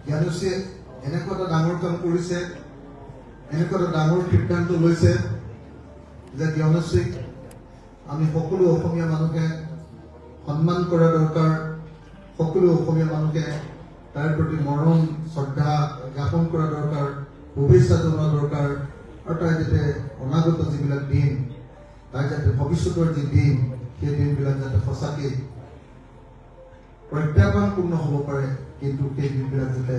জ্ঞানশ্ৰীয়ে এনেকুৱা এটা ডাঙৰ কাম কৰিছে, এনেকুৱা এটা ডাঙৰ সিদ্ধান্ত লৈছে যে জ্ঞানশ্ৰীক আমি সকলো অসমীয়া মানুহে সন্মান কৰা দৰকাৰ, সকলো অসমীয়া মানুহে তাৰ প্ৰতি মৰম শ্ৰদ্ধা জ্ঞাপন কৰা দৰকাৰ, শুভেচ্ছা জনোৱা দৰকাৰ, আৰু তাই যাতে অনাগত যিবিলাক দিন, তাই যাতে ভৱিষ্যতৰ যি দিন, সেই দিনবিলাক যাতে সঁচাকৈ প্ৰত্যাহ্বানপূৰ্ণ হ'ব পাৰে, কিন্তু সেই দিনবিলাক যাতে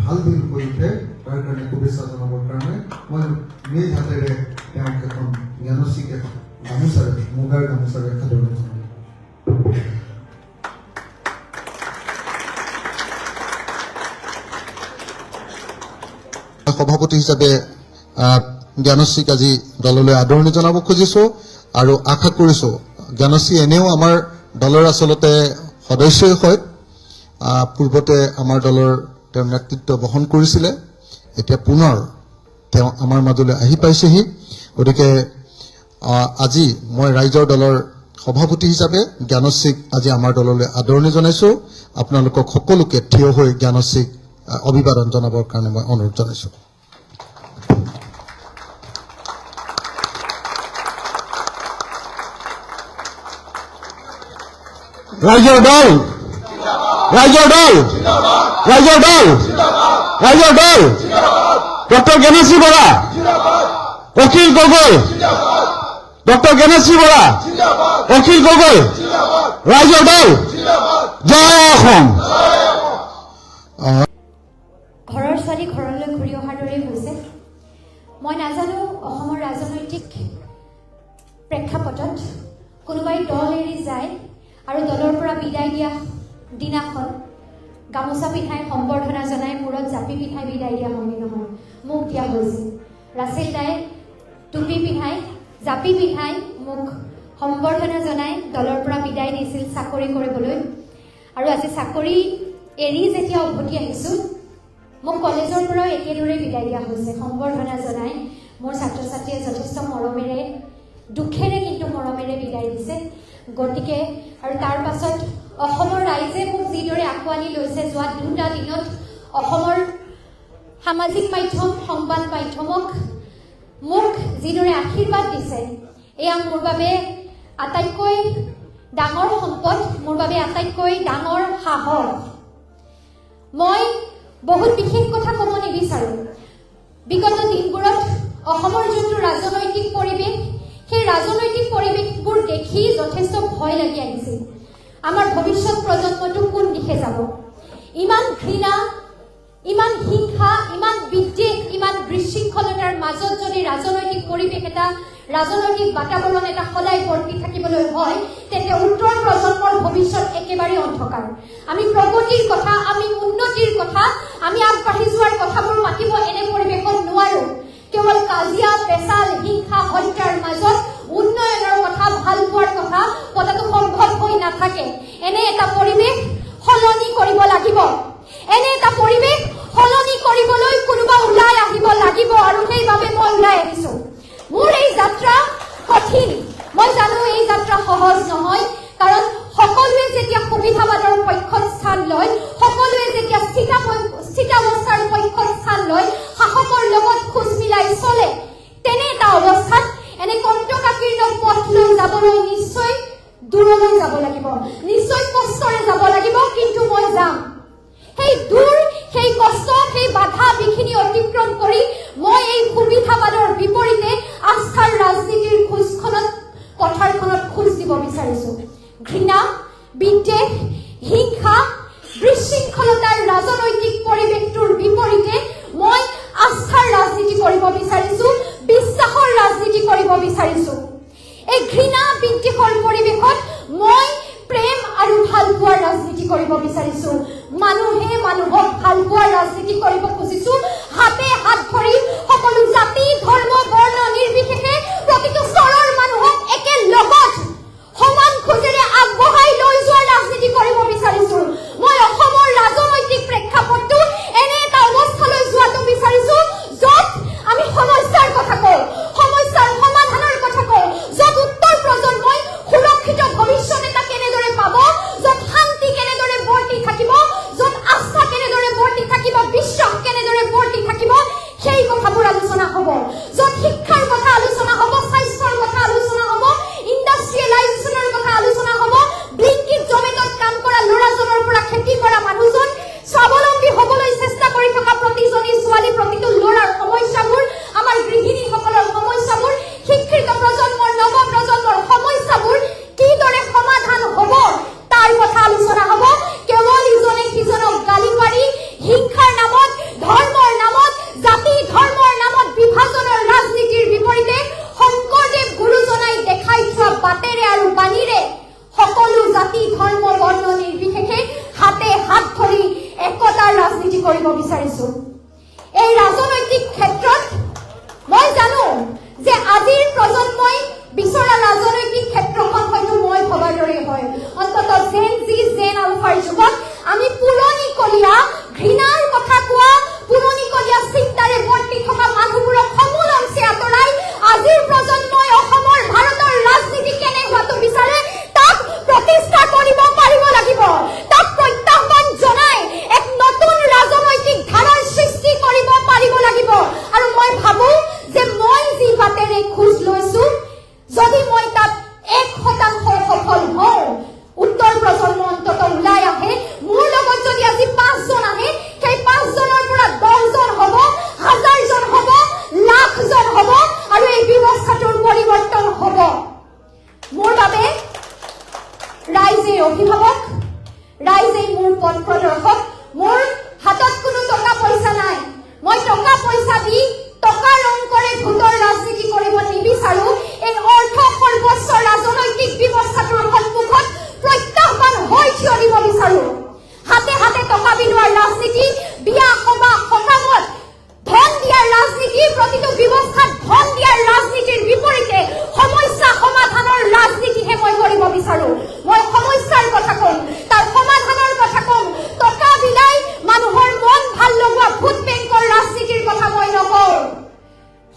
ভাল দিন হৈ উঠে, তাৰ কাৰণে শুভেচ্ছা জনাবৰ কাৰণে মই নিজ হাতেৰে তেওঁক এখন জ্ঞানশ্ৰীক এখন গামোচাৰে, মুগাৰ গামোচাৰে সাদৰ জনাম। সভাপতি হিচাপে জ্ঞানশ্ৰীক আজি দললৈ আদৰণি জনাব খুজিছো আৰু আশা কৰিছো জ্ঞানশ্ৰী এনেও আমাৰ দলৰ আচলতে সদস্যই হয়। পূৰ্বতে আমাৰ দলৰ তেওঁ নেতৃত্ব বহন কৰিছিলে, এতিয়া পুনৰ তেওঁ আমাৰ মাজলৈ আহি পাইছেহি। গতিকে আজি মই ৰাইজৰ দলৰ সভাপতি হিচাপে জ্ঞানশ্ৰীক আজি আমাৰ দললৈ আদৰণি জনাইছো। আপোনালোকক সকলোকে থিয় হৈ জ্ঞানশ্ৰীক অভিবাদন জনাবৰ কাৰণে মই অনুৰোধ জনাইছো। ৰাইজৰ দল, ৰাইজৰ দল, ৰাইজৰ দল, ৰাইজৰ দল, ডক্টৰ জ্ঞানশ্ৰী বৰা, অখিল গগৈ, ডক্টৰ জ্ঞানশ্ৰী বৰা, অখিল গগৈ, ৰাইজৰ দল, জয় অসম। ঘৰৰ ছোৱালী ঘৰলৈ ঘূৰি অহাৰ দৰেই হৈছে। মই নাজানো অসমৰ ৰাজনৈতিক প্ৰেক্ষাপটত কোনোবাই দল এৰি যায় আৰু দলৰ পৰা বিদায় দিয়া দিনাখন গামোচা পিন্ধাই সম্বৰ্ধনা জনাই মূৰত জাপি পিন্ধাই বিদায় দিয়া হয় নহয়, মোক দিয়া হৈছিল। ৰাছেল দাই টুপি পিন্ধাই জাপি পিন্ধাই মোক সম্বৰ্ধনা জনাই দলৰ পৰা বিদায় দিছিল চাকৰি কৰিবলৈ। আৰু আজি চাকৰি এৰি যেতিয়া উভতি আহিছোঁ, মোক কলেজৰ পৰাও একেদৰে বিদায় দিয়া হৈছে সম্বৰ্ধনা জনাই। মোৰ ছাত্ৰ ছাত্ৰীয়ে যথেষ্ট মৰমেৰে, দুখেৰে কিন্তু মৰমেৰে বিদায় দিছে। গতিকে আৰু তাৰ পাছত অসমৰ ৰাইজে মোক যিদৰে আঁকোৱালি লৈছে, যোৱা দুটা দিনত অসমৰ সামাজিক মাধ্যম, সংবাদ মাধ্যমক মোক যিদৰে আশীৰ্বাদ দিছে, এয়া মোৰ বাবে আটাইতকৈ ডাঙৰ সম্পদ, মোৰ বাবে আটাইতকৈ ডাঙৰ সাহস। মই বহুত বিশেষ কথা ক'ব নিবিচাৰোঁ। বিগত দিনবোৰত অসমৰ যোনটো ৰাজনৈতিক পৰিৱেশ, সেই ৰাজনৈতিক পৰিৱেশবোৰ দেখি যথেষ্ট ভয় লাগি আহিছিল। আমাৰ ভৱিষ্যত প্ৰজন্মটো কোন দিশে যাব? ইমান ঘৃণা, ইমান হিংসা, ইমান বিদ্বেষ, ইমান বিশৃংখলতাৰ মাজত যদি ৰাজনৈতিক পৰিৱেশ এটা, ৰাজনৈতিক বাতাবৰণ এটা সদায় বৰ্তি থাকিবলৈ হয়, তেন্তে উত্তৰ প্ৰজন্মৰ ভৱিষ্যত একেবাৰে অন্ধকাৰ। আমি প্ৰগতিৰ কথা, আমি উন্নতিৰ কথা, আমি আগবাঢ়ি যোৱাৰ কথাবোৰ মাতিব এনে পৰিৱেশত নোৱাৰো। কেৱল কাজিয়া, পেচাল, হিংসা, হত্যাৰ মাজত উন্নয়নৰ কথা, ভাল পোৱাৰ কথা পতাটো সম্ভৱ হৈ নাথাকে। এনে এটা পৰিৱেশ সলনি কৰিব লাগিব। এনে এটা পৰিৱেশ সলনি কৰিবলৈ কোনোবা ওলাই আহিব লাগিব, আৰু সেইবাবে মই ওলাই আহিছো। মোৰ এই যাত্ৰা কঠিন, মই জানো এই যাত্ৰা সহজ নহয়, কাৰণ সকলোৱে যেতিয়া সুবিধাবাদৰ পক্ষত স্থান লয়, সকলোৱে যেতিয়া স্থিতাৱস্থাৰ পক্ষত স্থান লয়, শাসকৰ লগত খোজ মিলাই চলে, তেনে এটা অৱস্থাত এনে কণ্টকাকীৰ্ণ পথ লৈ যাবলৈ নিশ্চয় দূৰলৈ যাব লাগিব, নিশ্চয় কষ্টৰে যাব লাগিব, কিন্তু মই যাম। সেই দূৰ, সেই কষ্ট, সেই বাধা বিঘিনি অতিক্ৰম কৰি মই এই সুবিধাবাদৰ বিপৰীতে আস্থাৰ ৰাজনীতিৰ পথাৰখনত খোজ দিব বিচাৰিছো। ঘৃণা, বিদ্বেষ, হিংসা, বিশৃংখলতাৰ ৰাজনৈতিক পৰিৱেশটোৰ বিপৰীতে মই আস্থাৰ ৰাজনীতি কৰিব বিচাৰিছো, বিশ্বাসৰ ৰাজনীতি কৰিব বিচাৰিছো। এই ঘৃণা বিদ্বেষৰ পৰিৱেশত মই প্ৰেম আৰু ভাল পোৱাৰ ৰাজনীতি কৰিব বিচাৰিছো। মানুহে মানুহক ভাল পোৱাৰ ৰাজনীতি কৰিব খুজিছো। হাতে হাত ধৰি সকলো জাতি, ধৰ্ম, বৰ্ণ নিৰ্বিশেষে প্ৰতিটো স্তৰৰ মানুহক একে লগত সমান খোজেৰে আগবঢ়াই লৈ যোৱাৰ ৰাজনীতি কৰিব বিচাৰিছো। মই অসমৰ ৰাজনৈতিক প্ৰেক্ষাপটটো এনে এটা অৱস্থালৈ যোৱাটো বিচাৰিছো, য'ত আমি সমস্যাৰ কথা কওঁ, সমস্যাৰ সমাধানৰ কথা কওঁ, য'ত উত্তৰ প্ৰজন্মই সুৰক্ষিত ভৱিষ্যত এটা কেনেদৰে পাব, য'ত শান্তি কেনেদৰে বৰ্তি থাকিব, য'ত আস্থা কেনেদৰে বৰ্তি থাকিব, ৰাজনীতি কৰিব বিচাৰিছো। এই ৰাজনৈতিক ক্ষেত্ৰত মই জানো যে আজিৰ প্ৰজন্মই বিচৰা ৰাজনৈতিক ক্ষেত্ৰখন হয়তো মই ভবাৰ দৰে হয়। অন্ততঃ জেন আলফাৰ যুগত আমি পুৰণিকলীয়া ঘৃণাৰ কথা কোৱা, পুৰণিকলীয়া চিন্তাৰে বৰ্তি থকা মানুহবোৰক সমূল অংশে আঁতৰাই আজিৰ প্ৰজন্মই অসমৰ ভাৰতৰ ৰাজনীতি কেনে হোৱাটো বিচাৰে তাক প্ৰতিষ্ঠা কৰিব পাৰিব লাগিব। তাক প্ৰত্যাহ্বান জনাই এক নতুন ৰাজনৈতিক ধাৰাৰ সৃষ্টি কৰিব পাৰিব লাগিব। আৰু মই ভাবো যে মই যি বাটেৰে খোজ লৈছো, যদি মই তাত 1% সফল হওঁ, উত্তৰ প্ৰজন্ম অন্তত ওলাই আহে, মোৰ লগত যদি আজি 5 জন আহে, সেই 5 জনৰ পৰা 10 জন হ'ব, 1000 জন হ'ব, লাখ জন হ'ব, আৰু এই ব্যৱস্থাটোৰ পৰিৱৰ্তন হ'ব। মোৰ বাবে ৰাইজে অভিভাৱক, ৰাইজে মোৰ পথ প্ৰদৰ্শক। মোৰ হাতত কোনো টকা পইচা নাই। মই টকা পইচা দি টকা ৰং কৰে ভোটৰ ৰাজনীতি কৰিব নিবিচাৰো। এই অৰ্থ সৰ্বস্ব ৰাজনৈতিক ব্যৱস্থাটোৰ সন্মুখত প্ৰত্যাহ্বান হৈ থিয় দিব বিচাৰো। হাতে হাতে টকা বিলোৱাৰ ৰাজনীতি, বিয়া সভা সকামত ধন দিয়াৰ ৰাজনীতি, প্ৰতিটো ব্যৱস্থাত ধন দিয়াৰ ৰাজনীতিৰ বিপৰীতে সমস্যা সমাধানৰ ৰাজনীতিহে মই কৰিব বিচাৰো। মই সমস্যাৰ কথা কম, তাৰ সমাধানৰ কথা কম। টকা বিলাই মানুহৰ মন ভাল লগোৱা ভোট বেংকৰ ৰাজনীতিৰ কথা মই নকওঁ।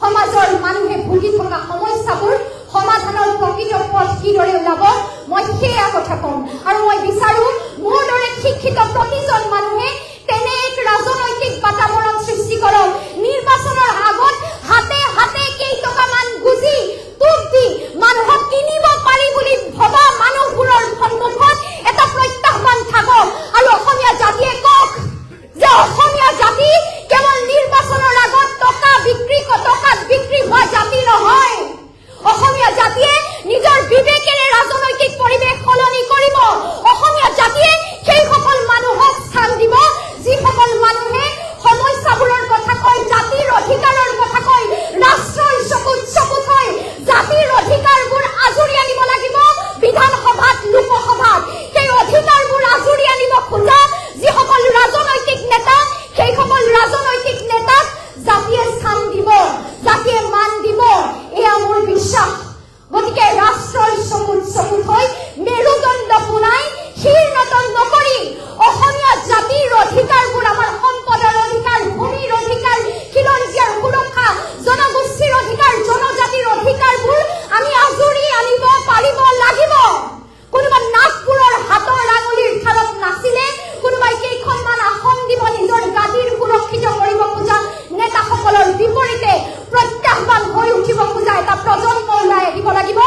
সমাজৰ মানুহে ভুগি থকা সমস্যাবোৰ সমাধানৰ প্ৰকৃত পথ কিদৰে ওলাব, মই সেয়া কথা কম। আৰু মই বিচাৰো মোৰ দৰে শিক্ষিত প্ৰতিজন মানুহে তেনে এক ৰাজনৈতিক বাতাবৰণ সৃষ্টি কৰক। নিৰ্বাচনৰ আগত হাতে হাতে কেইটকামান গুজি টোপ দি মানুহক কিনিব পাৰি বুলি ভবা মানুহবোৰৰ সন্মুখত এটা প্ৰত্যাহ্বান থাকক। আৰু অসমীয়া জাতিয়ে কওক যে অসমীয়া জাতি কেৱল নিৰ্বাচনৰ আগত টকাত বিক্ৰী হোৱা জাতি নহয়। অসমীয়া জাতিয়ে নিজৰ বিবেকেৰে ৰাজনৈতিক পৰিৱেশ সলনি কৰিব। অসমীয়া জাতিয়ে সেইসকল মানুহক স্থান দিব যিসকল মানুহে সমস্যাবোৰৰ কথা কয়, জাতিৰ অধিকাৰৰ কথা কয়, ৰাষ্ট্ৰৰ চকুত হৈ জাতিৰ অধিকাৰবোৰ আজুৰি আনিব লাগিব বিধানসভাত, লোকসভাত। সেই অধিকাৰবোৰ আজুৰি আনিব খোজা যিসকল ৰাজনৈতিক নেতা, সেইসকল ৰাজনৈতিক নেতাক জাতিয়ে স্থান দিব, জাতিয়ে মান দিব, এয়া মোৰ বিশ্বাস। গতিকে ৰাষ্ট্ৰৰ চকুত হৈ মেৰুদণ্ড পোনাই শীৰ্ণতন নকৰি অসমীয়া জাতিৰ অধিকাৰবোৰ, আমাৰ সম্পদৰ অধিকাৰ, ভূমিৰ অধিকাৰ, খিলঞ্জীয়াৰ সুৰক্ষা, জনগোষ্ঠীৰ অধিকাৰ, জনজাতিৰ অধিকাৰবোৰ আমি আজুৰি আনিব পাৰিব লাগিব। কোনোবা নাগপুৰৰ হাতৰ আঙুলিৰ ঠালত নাছিলে, কোনোবাই কেইখনমান আসন দিব নিজৰ গাদীৰ সুৰক্ষিত কৰিব খোজা নেতাসকলৰ বিপৰীতে প্ৰত্যাহ্বান হৈ উঠিব খোজা এটা প্ৰজন্ম ওলাই আহিব লাগিব,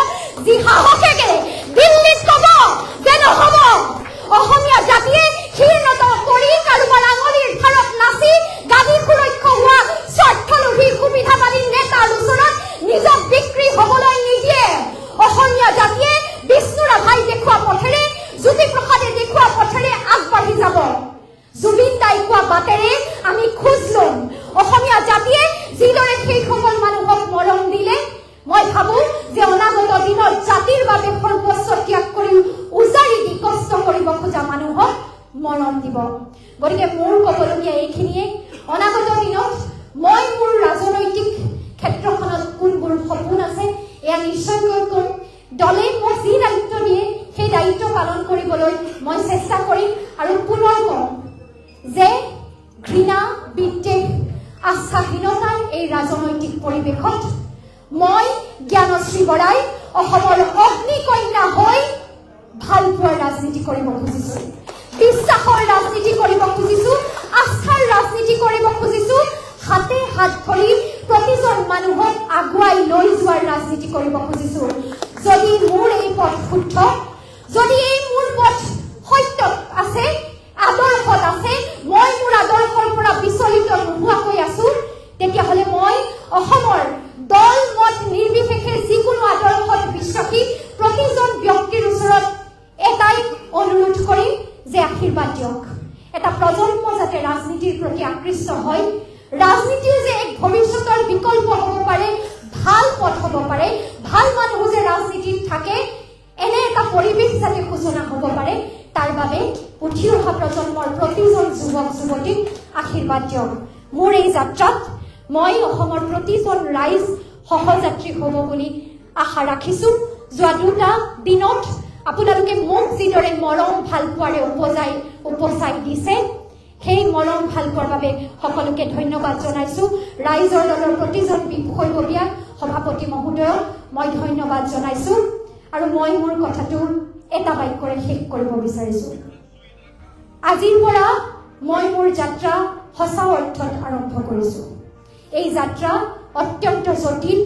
যি সাহসেৰে দিল্লীত কব যে নহব। অসমীয়া জাতিয়ে শীৰ্ণত কৰি কাৰোবাৰ আঙুলিৰ ঠাৰত নাচি গাদী সুৰক্ষা হোৱা স্বাৰ্থলোভী সুবিধাবাদী নেতাৰ ওচৰত নিজক বিক্ৰী হবলৈ নিদিয়ে। অসমীয়া জাতিয়ে বিষ্ণু ৰাভাই দেখুওৱা পথেৰে, জ্যোতিপ্ৰসাদে দেখুওৱা পথেৰে আগবাঢ়ি যাব। জুবিন দাই কোৱা বাটেৰে আমি খোজ লম। অসমীয়া জাতিয়ে যিদৰে সেইসকল মানুহক মৰম দিলে, মই ভাবো যে অনাগত দিনত জাতিৰ বাবে সৰ্বস্ব ত্যাগ কৰি উজাৰি দি কষ্ট কৰিব খোজা মানুহক মৰম দিব। গতিকে মোৰ ক'বলগীয়া এইখিনিয়ে। অনাগত দিনত মই মোৰ ৰাজনৈতিক ক্ষেত্ৰখনত কোনবোৰ সপোন আছে এয়া নিশ্চয়কৈ কম। দলে মোক যি দায়িত্ব দিয়ে সেই দায়িত্ব পালন কৰিবলৈ মই চেষ্টা কৰিম। আৰু পুনৰ কম যে ঘৃণা, বিদ্বেষ, আস্থাহীনতাৰ এই ৰাজনৈতিক পৰিৱেশত মই জ্ঞানশ্ৰী বৰাই অসমৰ অগ্নিকন্যা হৈ ভালপোৱাৰ ৰাজনীতি কৰিব খুজিছো, বিশ্বাসৰ ৰাজনীতি কৰিব খুজিছো, আস্থাৰ ৰাজনীতি কৰিব খুজিছো, হাতে হাত ধৰি প্ৰতিজন মানুহক আগুৱাই লৈ যোৱাৰ ৰাজনীতি কৰিব খুজিছো। যদি মোৰ এই পথ শুদ্ধ, যদি এই মোৰ পথ সত্য আছে, আদৰ্শত আছে, মই মোৰ আদৰ্শৰ পৰা বিচলিত নোহোৱাকৈ আছো, তেতিয়াহ'লে মই অসমৰ দল মত নিৰ্বিশেষে যিকোনো আদৰ্শত বিশ্বাসী প্ৰতিজন ব্যক্তিৰ ওচৰত এটাই অনুৰোধ কৰিম যে আশীৰ্বাদ দিয়ক। এটা প্ৰজন্ম যাতে ৰাজনীতিৰ প্ৰতি আকৃষ্ট হয়, ৰাজনীতিও যে এক ভৱিষ্যতৰ বিকল্প হ'ব পাৰে, ভাল পথ হ'ব পাৰে, ভাল মানুহ যে ৰাজনীতিত থাকে, এনে এটা পৰিৱেশ যাতে সূচনা হ'ব পাৰে, তাৰ বাবে উঠি অহা প্ৰজন্মৰ প্ৰতিজন যুৱক যুৱতীক আশীৰ্বাদ দিয়ক। মোৰ এই যাত্ৰাত মই অসমৰ প্ৰতিজন ৰাইজ সহযাত্ৰী হ'ব বুলি আশা ৰাখিছোঁ। যোৱা 2টা দিনত আপোনালোকে মোক যিদৰে মৰম ভাল পোৱাৰে উপচাই দিছে, সেই মৰম ভাল পোৱাৰ বাবে সকলোকে ধন্যবাদ জনাইছোঁ। ৰাইজৰ দলৰ প্ৰতিজন বিষয়ববীয়া সভাপতি মহোদয়ক মই ধন্যবাদ জনাইছোঁ। আৰু মই মোৰ কথাটো এটা বাক্যৰে শেষ কৰিব বিচাৰিছোঁ। আজিৰ পৰা মই মোৰ যাত্ৰা সঁচা অৰ্থত আৰম্ভ কৰিছোঁ। এই যাত্ৰা অত্যন্ত জটিল,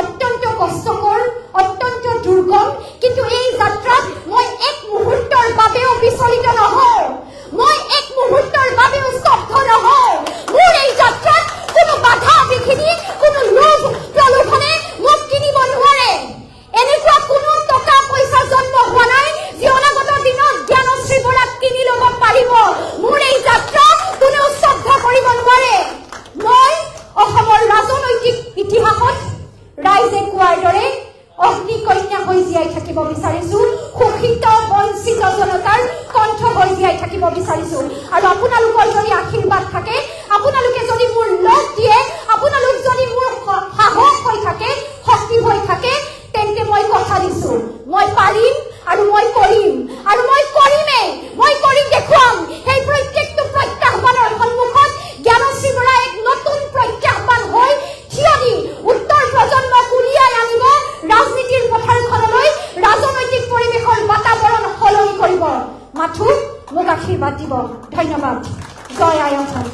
অত্যন্ত কষ্টকৰ, অত্যন্ত দুৰ্গম, কিন্তু এই যাত্ৰাত মই এক মুহূৰ্তৰ বাবেও বিচলিত নহওঁ, মই এক মুহূৰ্তৰ বাবেও স্তব্ধ নহওঁ। মোৰ এই যাত্ৰাত কোনো বাধা বিঘিনি, কোনো লোভ প্ৰলোভনে মোক কিনিব নোৱাৰে। এনেকুৱা কোনো টকা পইচা জন্ম হোৱা নাই যি অনাগত দিনত জ্ঞানশ্ৰী বৰাক কিনি ল'ব পাৰিব। মোৰ এই যাত্ৰা কোনেও স্তব্ধ কৰিব নোৱাৰে। মই অসমৰ ৰাজনৈতিক ইতিহাসত ৰাইজে কোৱাৰ দৰে অগ্নিকন্যা হৈ জীয়াই থাকিব বিচাৰিছোঁ, শোষিত বঞ্চিত জনতাৰ কণ্ঠ হৈ জীয়াই থাকিব বিচাৰিছোঁ। আৰু আপোনালোকৰ যদি আশীৰ্বাদ থাকে, আপোনালোকে যদি মোৰ লগ দিয়ে, আপোনালোক যদি মোৰ সাহস হৈ থাকে, শক্তি হৈ থাকে, তেন্তে মই কথা দিছোঁ, মই পাৰিম আৰু মই কৰিম, আৰু মই কৰিমেই, মই কৰি দেখুৱাম। সেই প্ৰত্যেকটো প্ৰত্যাহ্বানৰ সন্মুখত জ্ঞানশ্ৰী বৰা এক নতুন প্ৰত্যাহ্বান হৈ থিয় দি উত্তৰ প্ৰজন্মক উলিয়াই আনিব ৰাজনীতিৰ পথাৰখনলৈ, ৰাজনৈতিক পৰিৱেশৰ বাতাবৰণ সলনি কৰিব। মাথো মোক আশীৰ্বাদ দিব। ধন্যবাদ। জয় আই অসম।